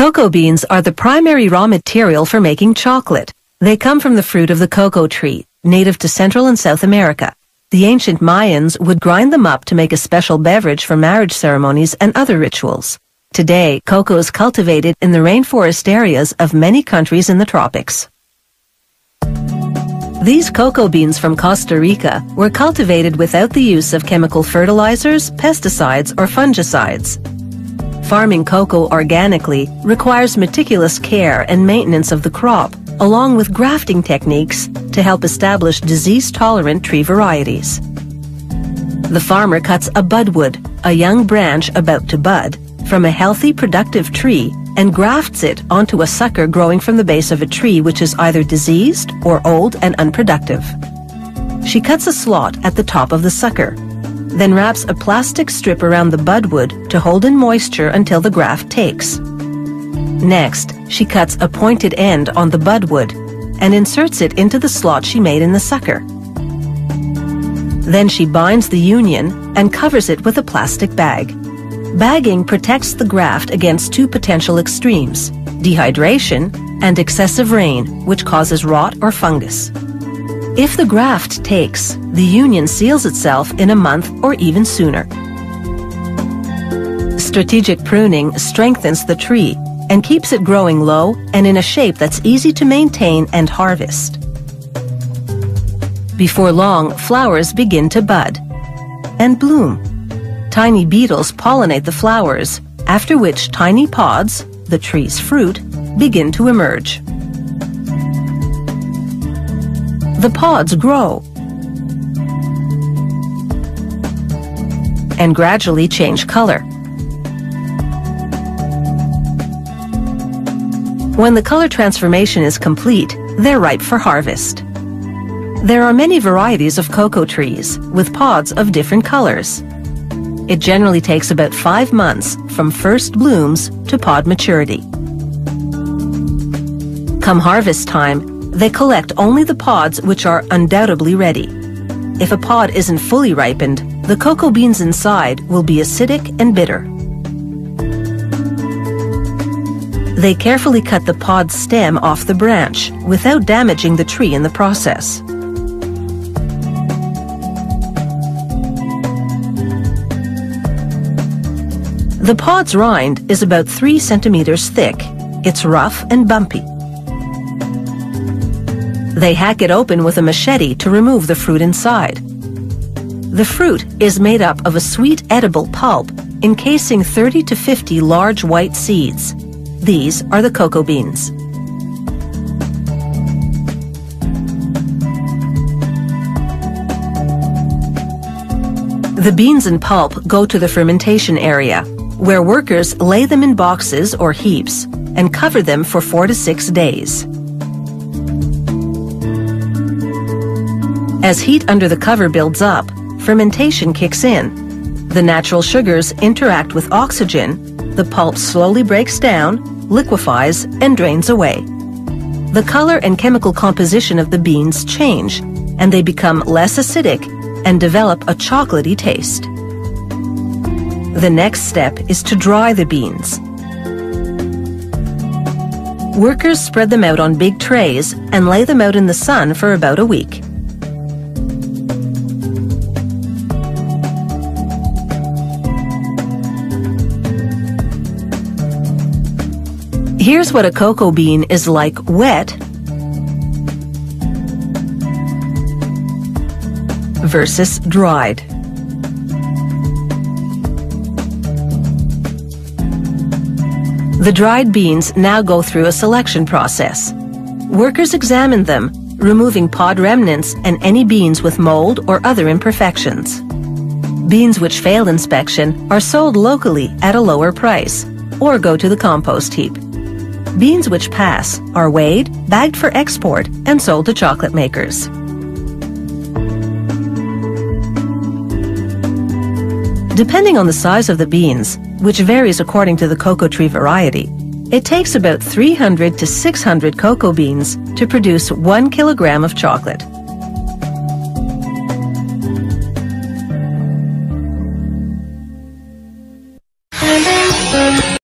Cocoa beans are the primary raw material for making chocolate. They come from the fruit of the cocoa tree, native to Central and South America. The ancient Mayans would grind them up to make a special beverage for marriage ceremonies and other rituals. Today, cocoa is cultivated in the rainforest areas of many countries in the tropics. These cocoa beans from Costa Rica were cultivated without the use of chemical fertilizers, pesticides, or fungicides. Farming cocoa organically requires meticulous care and maintenance of the crop, along with grafting techniques to help establish disease-tolerant tree varieties. The farmer cuts a budwood, a young branch about to bud, from a healthy, productive tree and grafts it onto a sucker growing from the base of a tree which is either diseased or old and unproductive. She cuts a slot at the top of the sucker, then wraps a plastic strip around the budwood to hold in moisture until the graft takes. Next, she cuts a pointed end on the budwood and inserts it into the slot she made in the sucker. Then she binds the union and covers it with a plastic bag. Bagging protects the graft against two potential extremes: dehydration and excessive rain, which causes rot or fungus. If the graft takes, the union seals itself in a month or even sooner. Strategic pruning strengthens the tree and keeps it growing low and in a shape that's easy to maintain and harvest. Before long, flowers begin to bud and bloom. Tiny beetles pollinate the flowers, after which tiny pods, the tree's fruit, begin to emerge. The pods grow and gradually change color. When the color transformation is complete, they're ripe for harvest. There are many varieties of cocoa trees, with pods of different colors. It generally takes about 5 months from first blooms to pod maturity. Come harvest time, they collect only the pods which are undoubtedly ready. If a pod isn't fully ripened, the cocoa beans inside will be acidic and bitter. They carefully cut the pod stem off the branch without damaging the tree in the process. The pod's rind is about 3 centimeters thick. It's rough and bumpy. They hack it open with a machete to remove the fruit inside. The fruit is made up of a sweet edible pulp encasing 30 to 50 large white seeds. These are the cocoa beans. The beans and pulp go to the fermentation area, where workers lay them in boxes or heaps and cover them for 4 to 6 days. As heat under the cover builds up, fermentation kicks in. The natural sugars interact with oxygen, the pulp slowly breaks down, liquefies, and drains away. The color and chemical composition of the beans change, and they become less acidic and develop a chocolatey taste. The next step is to dry the beans. Workers spread them out on big trays and lay them out in the sun for about a week. Here's what a cocoa bean is like wet versus dried. The dried beans now go through a selection process. Workers examine them, removing pod remnants and any beans with mold or other imperfections. Beans which fail inspection are sold locally at a lower price or go to the compost heap. Beans which pass are weighed, bagged for export, and sold to chocolate makers. Depending on the size of the beans, which varies according to the cocoa tree variety, it takes about 300 to 600 cocoa beans to produce 1 kilogram of chocolate.